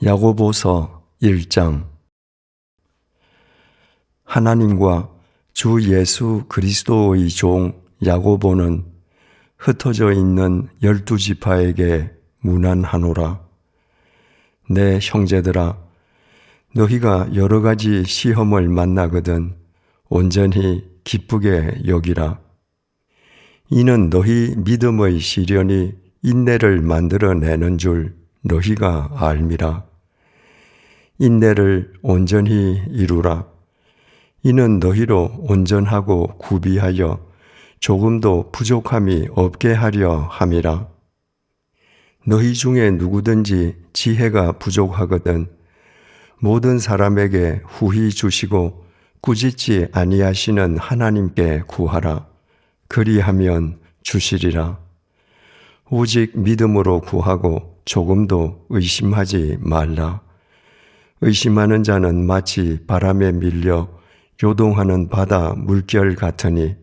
야고보서 1장. 하나님과 주 예수 그리스도의 종 야고보는 흩어져 있는 12지파에게 문안하노라. 내 형제들아, 너희가 여러 가지 시험을 만나거든 온전히 기쁘게 여기라. 이는 너희 믿음의 시련이 인내를 만들어내는 줄 너희가 알미라. 인내를 온전히 이루라. 이는 너희로 온전하고 구비하여 조금도 부족함이 없게 하려 함이라. 너희 중에 누구든지 지혜가 부족하거든 모든 사람에게 후히 주시고 꾸짖지 아니하시는 하나님께 구하라. 그리하면 주시리라. 오직 믿음으로 구하고 조금도 의심하지 말라. 의심하는 자는 마치 바람에 밀려 요동하는 바다 물결 같으니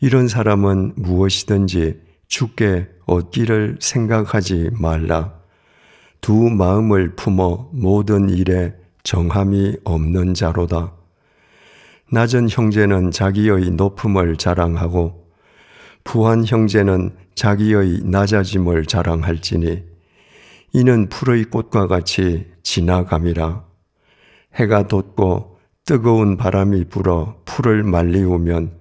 이런 사람은 무엇이든지 주께 얻기를 생각하지 말라. 두 마음을 품어 모든 일에 정함이 없는 자로다. 낮은 형제는 자기의 높음을 자랑하고 부한 형제는 자기의 낮아짐을 자랑할지니 이는 풀의 꽃과 같이 지나감이라. 해가 돋고 뜨거운 바람이 불어 풀을 말리우면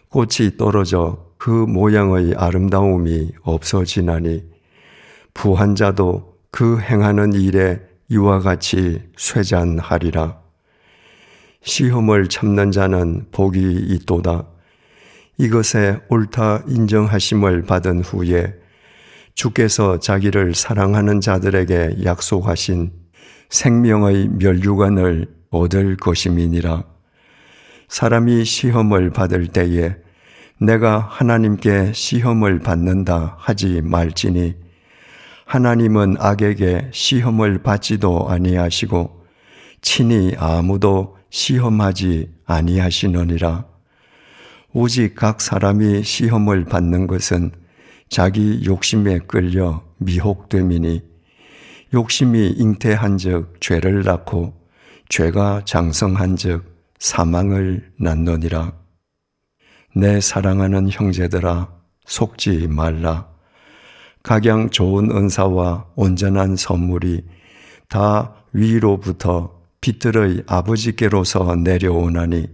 꽃이 떨어져 그 모양의 아름다움이 없어지나니 부한 자도 그 행하는 일에 이와 같이 쇠잔하리라. 시험을 참는 자는 복이 있도다. 이것에 옳다 인정하심을 받은 후에 주께서 자기를 사랑하는 자들에게 약속하신 생명의 멸류관을 얻을 것임이니라. 사람이 시험을 받을 때에 내가 하나님께 시험을 받는다 하지 말지니 하나님은 악에게 시험을 받지도 아니하시고 친히 아무도 시험하지 아니하시느니라. 오직 각 사람이 시험을 받는 것은 자기 욕심에 끌려 미혹됨이니 욕심이 잉태한즉 죄를 낳고 죄가 장성한즉 사망을 낳느니라. 내 사랑하는 형제들아, 속지 말라. 각양 좋은 은사와 온전한 선물이 다 위로부터 빛들의 아버지께로서 내려오나니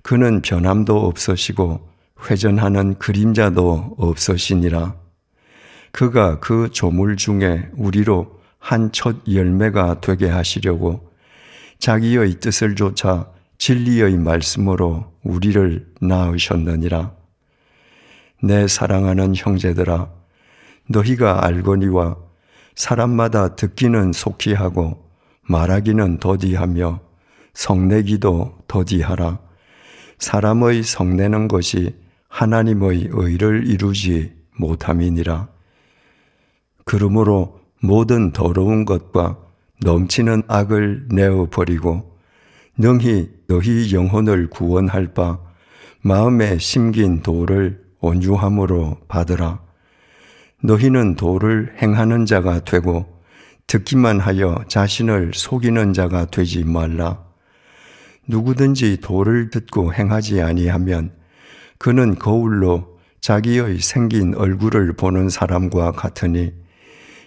그는 변함도 없으시고 회전하는 그림자도 없으시니라. 그가 그 조물 중에 우리로 한 첫 열매가 되게 하시려고 자기의 뜻을 좇아 진리의 말씀으로 우리를 낳으셨느니라. 내 사랑하는 형제들아, 너희가 알거니와 사람마다 듣기는 속히 하고 말하기는 더디하며 성내기도 더디하라. 사람의 성내는 것이 하나님의 의를 이루지 못함이니라. 그러므로 모든 더러운 것과 넘치는 악을 내어버리고 능히 너희 영혼을 구원할 바 마음에 심긴 도를 온유함으로 받으라. 너희는 도를 행하는 자가 되고 듣기만 하여 자신을 속이는 자가 되지 말라. 누구든지 도를 듣고 행하지 아니하면 그는 거울로 자기의 생긴 얼굴을 보는 사람과 같으니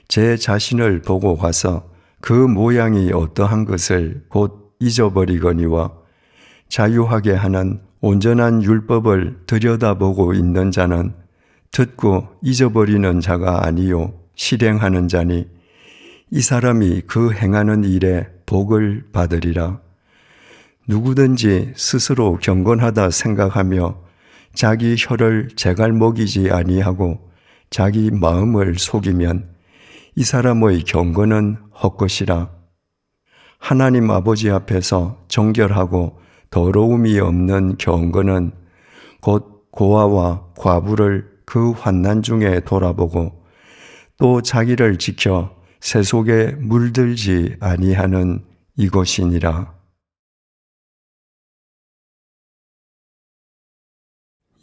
제 자신을 보고 가서 그 모양이 어떠한 것을 곧 잊어버리거니와 자유하게 하는 온전한 율법을 들여다보고 있는 자는 듣고 잊어버리는 자가 아니요 실행하는 자니 이 사람이 그 행하는 일에 복을 받으리라. 누구든지 스스로 경건하다 생각하며 자기 혀를 제갈 먹이지 아니하고 자기 마음을 속이면 이 사람의 경건은 헛것이라. 하나님 아버지 앞에서 정결하고 더러움이 없는 경건은 곧 고아와 과부를 그 환난 중에 돌아보고 또 자기를 지켜 세속에 물들지 아니하는 이것이니라.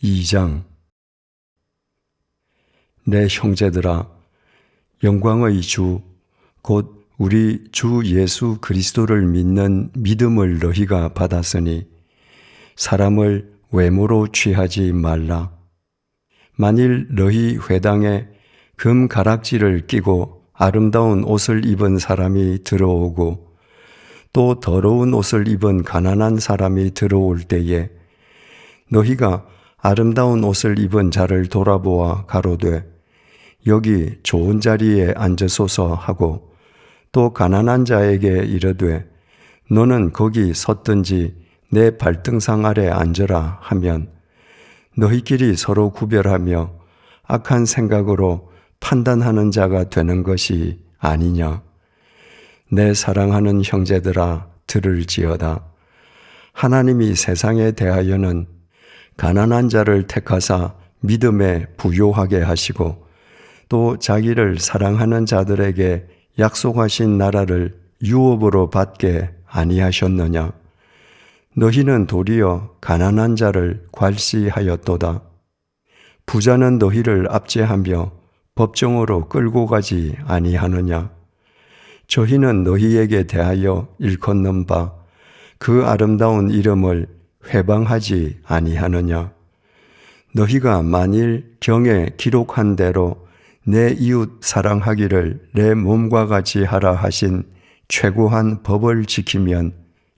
2장. 내 형제들아, 영광의 주 곧 우리 주 예수 그리스도를 믿는 믿음을 너희가 받았으니 사람을 외모로 취하지 말라. 만일 너희 회당에 금 가락지를 끼고 아름다운 옷을 입은 사람이 들어오고 또 더러운 옷을 입은 가난한 사람이 들어올 때에 너희가 아름다운 옷을 입은 자를 돌아보아 가로되 여기 좋은 자리에 앉으소서 하고 또 가난한 자에게 이르되 너는 거기 섰든지 내 발등상 아래 앉으라 하면 너희끼리 서로 구별하며 악한 생각으로 판단하는 자가 되는 것이 아니냐. 내 사랑하는 형제들아 들을지어다. 하나님이 세상에 대하여는 가난한 자를 택하사 믿음에 부요하게 하시고 또 자기를 사랑하는 자들에게 약속하신 나라를 유업으로 받게 아니하셨느냐. 너희는 도리어 가난한 자를 괄시하였도다. 부자는 너희를 압제하며 법정으로 끌고 가지 아니하느냐. 저희는 너희에게 대하여 일컫는 바 그 아름다운 이름을 회방하지 아니하느냐. 너희가 만일 경에 기록한 대로 내 이웃 사랑하기를 내 몸과 같이 하라 하신 최고한 법을 지키면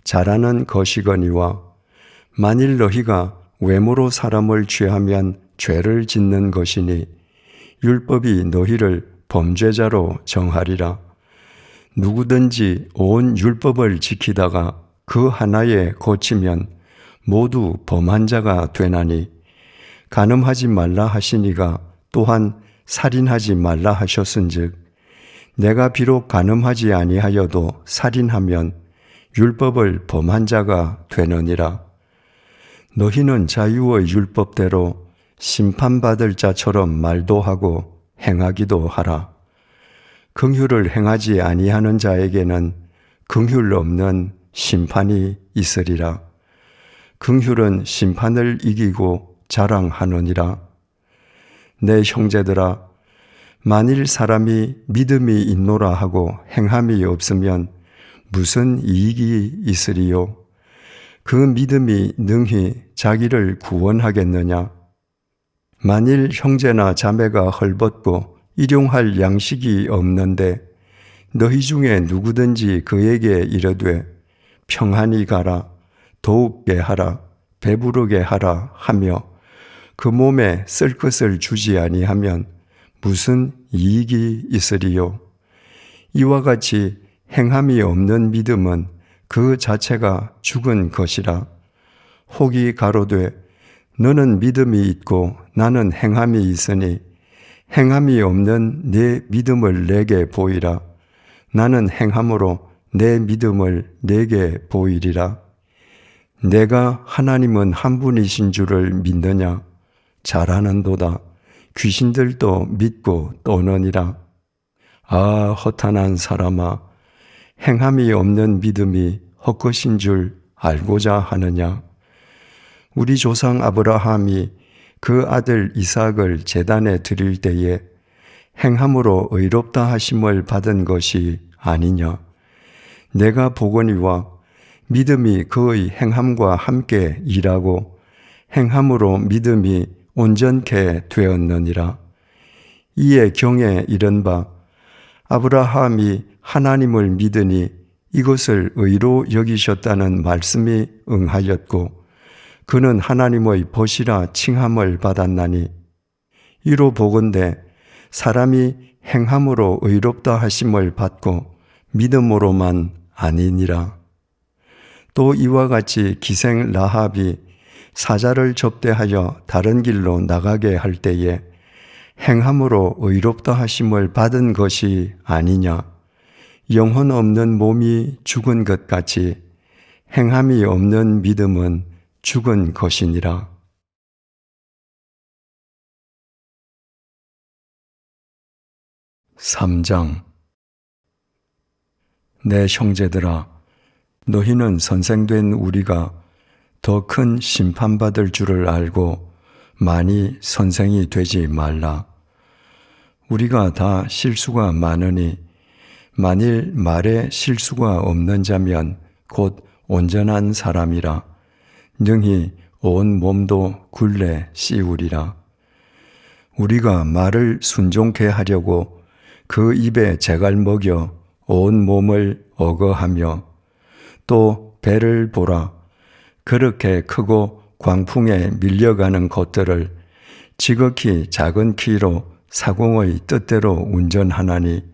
잘하는 것이거니와 만일 너희가 외모로 사람을 취하면 죄를 짓는 것이니 율법이 너희를 범죄자로 정하리라. 누구든지 온 율법을 지키다가 그 하나에 고치면 모두 범한 자가 되나니 간음하지 말라 하시니가 또한 살인하지 말라 하셨은즉 내가 비록 간음하지 아니하여도 살인하면 율법을 범한 자가 되느니라. 너희는 자유의 율법대로 심판받을 자처럼 말도 하고 행하기도 하라. 긍휼을 행하지 아니하는 자에게는 긍휼 없는 심판이 있으리라. 긍휼은 심판을 이기고 자랑하느니라. 내 형제들아, 만일 사람이 믿음이 있노라 하고 행함이 없으면 무슨 이익이 있으리요? 그 믿음이 능히 자기를 구원하겠느냐? 만일 형제나 자매가 헐벗고 일용할 양식이 없는데 너희 중에 누구든지 그에게 이르되 평안히 가라, 더욱게 하라, 배부르게 하라 하며 그 몸에 쓸 것을 주지 아니하면 무슨 이익이 있으리요? 이와 같이 행함이 없는 믿음은 그 자체가 죽은 것이라. 혹이 가로되 너는 믿음이 있고 나는 행함이 있으니 행함이 없는 내 믿음을 내게 보이라. 나는 행함으로 내 믿음을 내게 보이리라. 내가 하나님은 한 분이신 줄을 믿느냐? 잘하는도다. 귀신들도 믿고 떠느니라. 아, 허탄한 사람아, 행함이 없는 믿음이 헛것인 줄 알고자 하느냐? 우리 조상 아브라함이 그 아들 이삭을 제단에 드릴 때에 행함으로 의롭다 하심을 받은 것이 아니냐? 내가 보거니와 믿음이 그의 행함과 함께 일하고 행함으로 믿음이 온전케 되었느니라. 이에 경에 이른 바 아브라함이 하나님을 믿으니 이것을 의로 여기셨다는 말씀이 응하였고 그는 하나님의 벗이라 칭함을 받았나니 이로 보건대 사람이 행함으로 의롭다 하심을 받고 믿음으로만 아니니라. 또 이와 같이 기생 라합이 사자를 접대하여 다른 길로 나가게 할 때에 행함으로 의롭다 하심을 받은 것이 아니냐. 영혼 없는 몸이 죽은 것 같이 행함이 없는 믿음은 죽은 것이니라. (3장) 내 형제들아, 너희는 선생된 우리가 더 큰 심판받을 줄을 알고 많이 선생이 되지 말라. 우리가 다 실수가 많으니 만일 말에 실수가 없는 자면 곧 온전한 사람이라 능히 온 몸도 굴레 씌우리라. 우리가 말을 순종케 하려고 그 입에 재갈 먹여 온 몸을 어거하며 또 배를 보라. 그렇게 크고 광풍에 밀려가는 것들을 지극히 작은 키로 사공의 뜻대로 운전하나니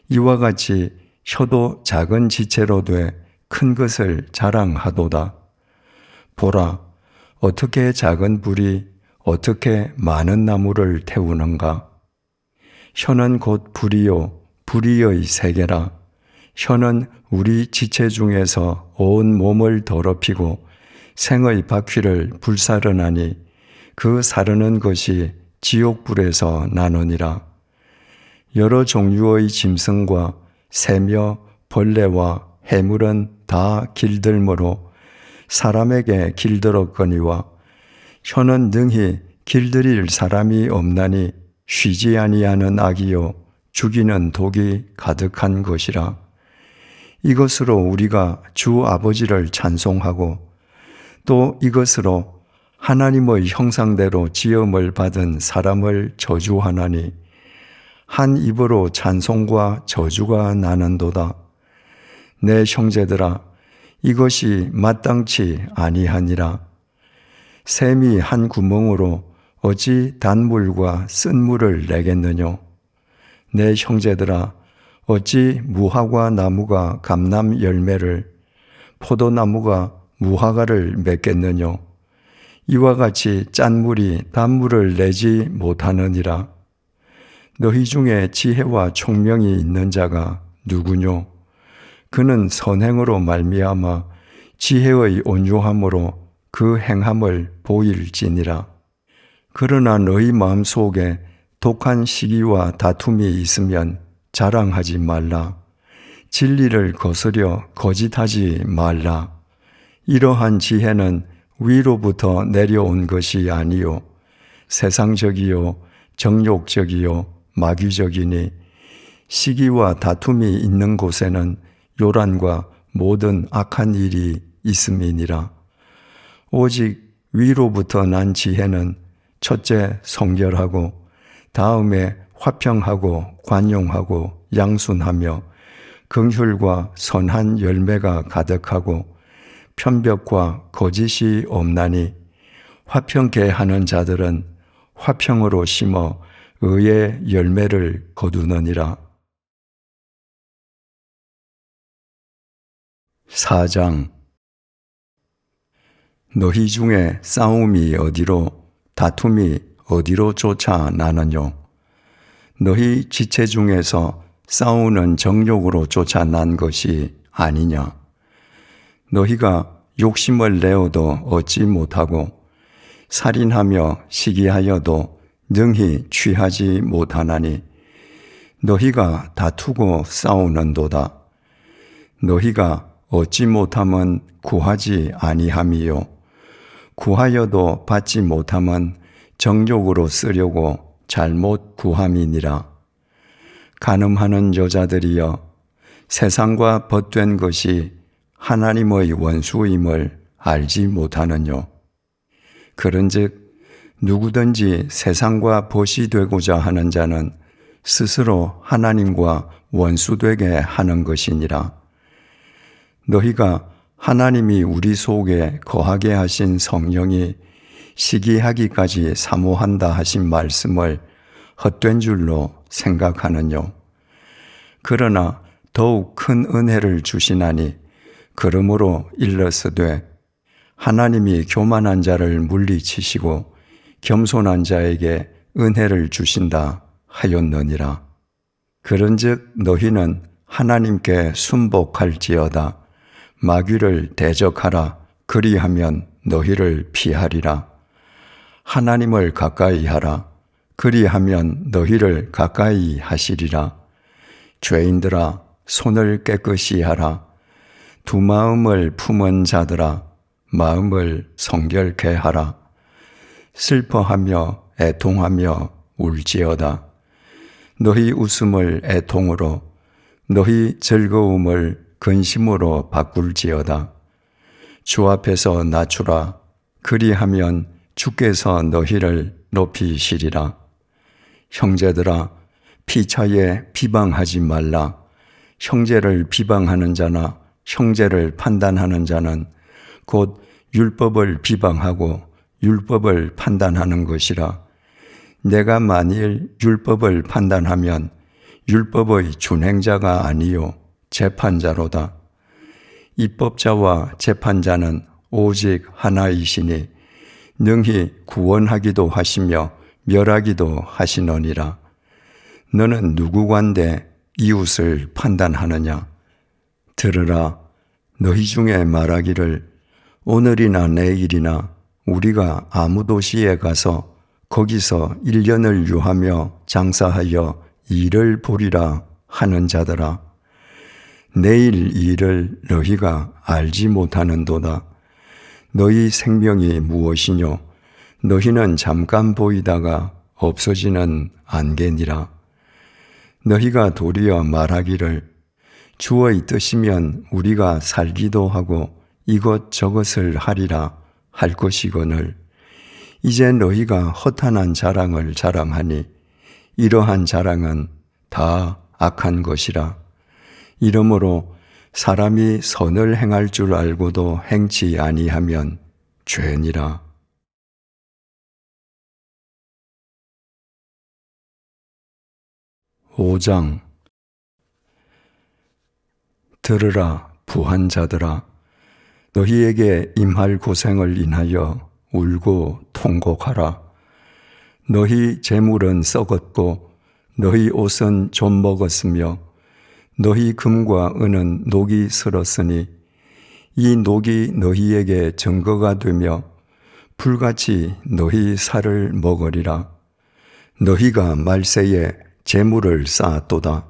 이와 같이 혀도 작은 지체로 돼 큰 것을 자랑하도다. 보라, 어떻게 작은 불이 어떻게 많은 나무를 태우는가. 혀는 곧 불이요 불의의 세계라. 혀는 우리 지체 중에서 온 몸을 더럽히고 생의 바퀴를 불사르나니 그 사르는 것이 지옥불에서 나느니라. 여러 종류의 짐승과 새며 벌레와 해물은 다 길들므로 사람에게 길들었거니와 혀는 능히 길들일 사람이 없나니 쉬지 아니하는 악이요 죽이는 독이 가득한 것이라. 이것으로 우리가 주 아버지를 찬송하고 또 이것으로 하나님의 형상대로 지음을 받은 사람을 저주하나니 한 입으로 찬송과 저주가 나는도다. 내 형제들아, 이것이 마땅치 아니하니라. 샘이 한 구멍으로 어찌 단물과 쓴물을 내겠느뇨. 내 형제들아, 어찌 무화과 나무가 감람 열매를, 포도나무가 무화과를 맺겠느뇨. 이와 같이 짠물이 단물을 내지 못하느니라. 너희 중에 지혜와 총명이 있는 자가 누구뇨? 그는 선행으로 말미암아 지혜의 온유함으로 그 행함을 보일지니라. 그러나 너희 마음속에 독한 시기와 다툼이 있으면 자랑하지 말라. 진리를 거스려 거짓하지 말라. 이러한 지혜는 위로부터 내려온 것이 아니요 세상적이요 정욕적이요 마귀적이니 시기와 다툼이 있는 곳에는 요란과 모든 악한 일이 있음이니라. 오직 위로부터 난 지혜는 첫째 성결하고 다음에 화평하고 관용하고 양순하며 긍휼과 선한 열매가 가득하고 편벽과 거짓이 없나니 화평케 하는 자들은 화평으로 심어 의의 열매를 거두느니라. 4장. 너희 중에 싸움이 어디로 다툼이 어디로 쫓아 나느뇨. 너희 지체 중에서 싸우는 정욕으로 쫓아 난 것이 아니냐. 너희가 욕심을 내어도 얻지 못하고 살인하며 시기하여도 능히 취하지 못하나니 너희가 다투고 싸우는도다. 너희가 얻지 못함은 구하지 아니함이요 구하여도 받지 못함은 정욕으로 쓰려고 잘못 구함이니라. 간음하는 여자들이여 세상과 벗된 것이 하나님의 원수임을 알지 못하느뇨. 그런즉 누구든지 세상과 벗이 되고자 하는 자는 스스로 하나님과 원수되게 하는 것이니라. 너희가 하나님이 우리 속에 거하게 하신 성령이 시기하기까지 사모한다 하신 말씀을 헛된 줄로 생각하느뇨. 그러나 더욱 큰 은혜를 주시나니 그러므로 일러스되 하나님이 교만한 자를 물리치시고 겸손한 자에게 은혜를 주신다 하였느니라. 그런즉 너희는 하나님께 순복할지어다. 마귀를 대적하라. 그리하면 너희를 피하리라. 하나님을 가까이 하라. 그리하면 너희를 가까이 하시리라. 죄인들아, 손을 깨끗이 하라. 두 마음을 품은 자들아, 마음을 성결케 하라. 슬퍼하며 애통하며 울지어다. 너희 웃음을 애통으로, 너희 즐거움을 근심으로 바꿀지어다. 주 앞에서 낮추라. 그리하면 주께서 너희를 높이시리라. 형제들아, 피차에 비방하지 말라. 형제를 비방하는 자나 형제를 판단하는 자는 곧 율법을 비방하고 율법을 판단하는 것이라. 내가 만일 율법을 판단하면 율법의 준행자가 아니요 재판자로다. 입법자와 재판자는 오직 하나이시니 능히 구원하기도 하시며 멸하기도 하시느니라. 너는 누구관대 이웃을 판단하느냐? 들으라. 너희 중에 말하기를 오늘이나 내일이나 우리가 아무 도시에 가서 거기서 1년을 유하며 장사하여 일을 보리라 하는 자들아. 내일 일을 너희가 알지 못하는도다. 너희 생명이 무엇이뇨? 너희는 잠깐 보이다가 없어지는 안개니라. 너희가 도리어 말하기를 주의 뜻이면 우리가 살기도 하고 이것저것을 하리라 할 것이거늘 이제 너희가 허탄한 자랑을 자랑하니 이러한 자랑은 다 악한 것이라. 이러므로 사람이 선을 행할 줄 알고도 행치 아니하면 죄니라. (5장) 들으라 부한 자들아. 너희에게 임할 고생을 인하여 울고 통곡하라. 너희 재물은 썩었고 너희 옷은 좀 먹었으며 너희 금과 은은 녹이 슬었으니 이 녹이 너희에게 증거가 되며 불같이 너희 살을 먹으리라. 너희가 말세에 재물을 쌓았도다.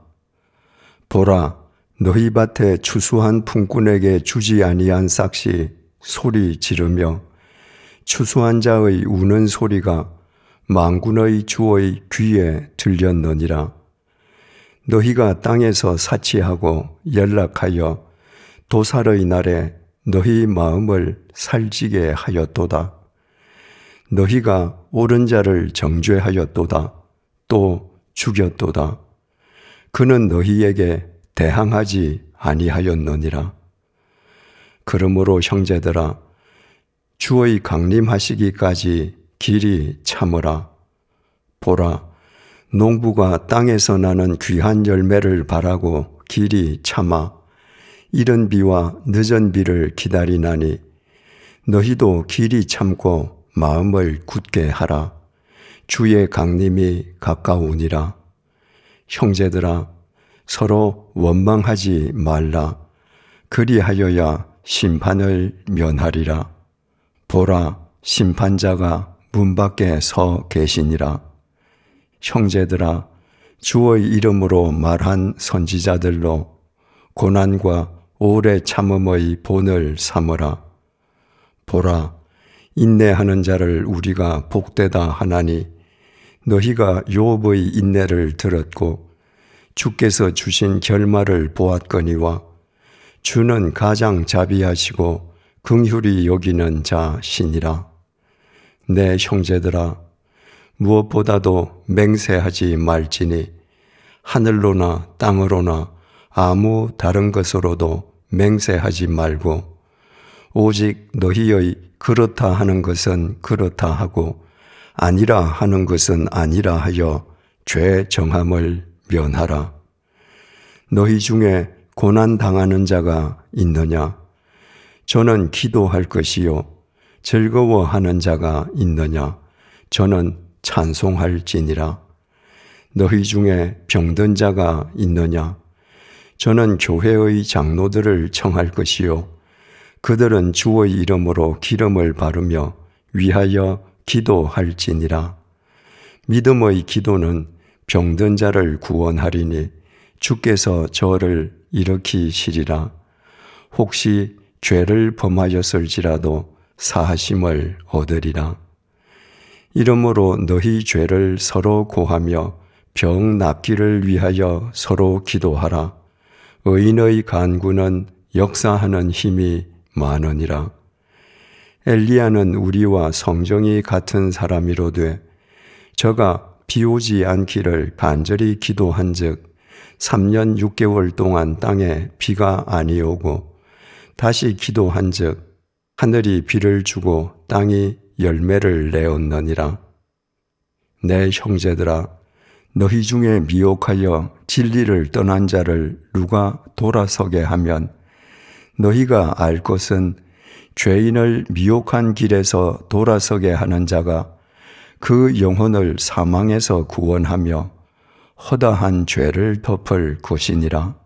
보라, 너희 밭에 추수한 품꾼에게 주지 아니한 싹이 소리 지르며 추수한 자의 우는 소리가 만군의 주의 귀에 들렸느니라. 너희가 땅에서 사치하고 연락하여 도살의 날에 너희 마음을 살찌게 하였도다. 너희가 옳은 자를 정죄하였도다. 또 죽였도다. 그는 너희에게 대항하지 아니하였느니라. 그러므로 형제들아, 주의 강림하시기까지 길이 참으라. 보라, 농부가 땅에서 나는 귀한 열매를 바라고 길이 참아 이른 비와 늦은 비를 기다리나니 너희도 길이 참고 마음을 굳게 하라. 주의 강림이 가까우니라. 형제들아, 서로 원망하지 말라. 그리하여야 심판을 면하리라. 보라, 심판자가 문 밖에 서 계시니라. 형제들아, 주의 이름으로 말한 선지자들로 고난과 오래 참음의 본을 삼으라. 보라, 인내하는 자를 우리가 복되다 하나니 너희가 욥의 인내를 들었고 주께서 주신 결말을 보았거니와 주는 가장 자비하시고 긍휼히 여기는 자시니라. 내 형제들아, 무엇보다도 맹세하지 말지니 하늘로나 땅으로나 아무 다른 것으로도 맹세하지 말고 오직 너희의 그렇다 하는 것은 그렇다 하고 아니라 하는 것은 아니라 하여 죄 정함을 면하라. 너희 중에 고난 당하는 자가 있느냐? 저는 기도할 것이요. 즐거워하는 자가 있느냐? 저는 찬송할지니라. 너희 중에 병든 자가 있느냐? 저는 교회의 장로들을 청할 것이요. 그들은 주의 이름으로 기름을 바르며 위하여 기도할지니라. 믿음의 기도는 병든 자를 구원하리니 주께서 저를 일으키시리라. 혹시 죄를 범하였을지라도 사하심을 얻으리라. 이러므로 너희 죄를 서로 고하며 병 낫기를 위하여 서로 기도하라. 의인의 간구는 역사하는 힘이 많으니라. 엘리야는 우리와 성정이 같은 사람이로되 저가 비 오지 않기를 간절히 기도한즉 3년 6개월 동안 땅에 비가 아니오고 다시 기도한즉 하늘이 비를 주고 땅이 열매를 내었느니라. 내 형제들아, 너희 중에 미혹하여 진리를 떠난 자를 누가 돌아서게 하면 너희가 알 것은 죄인을 미혹한 길에서 돌아서게 하는 자가 그 영혼을 사망에서 구원하며 허다한 죄를 덮을 것이니라.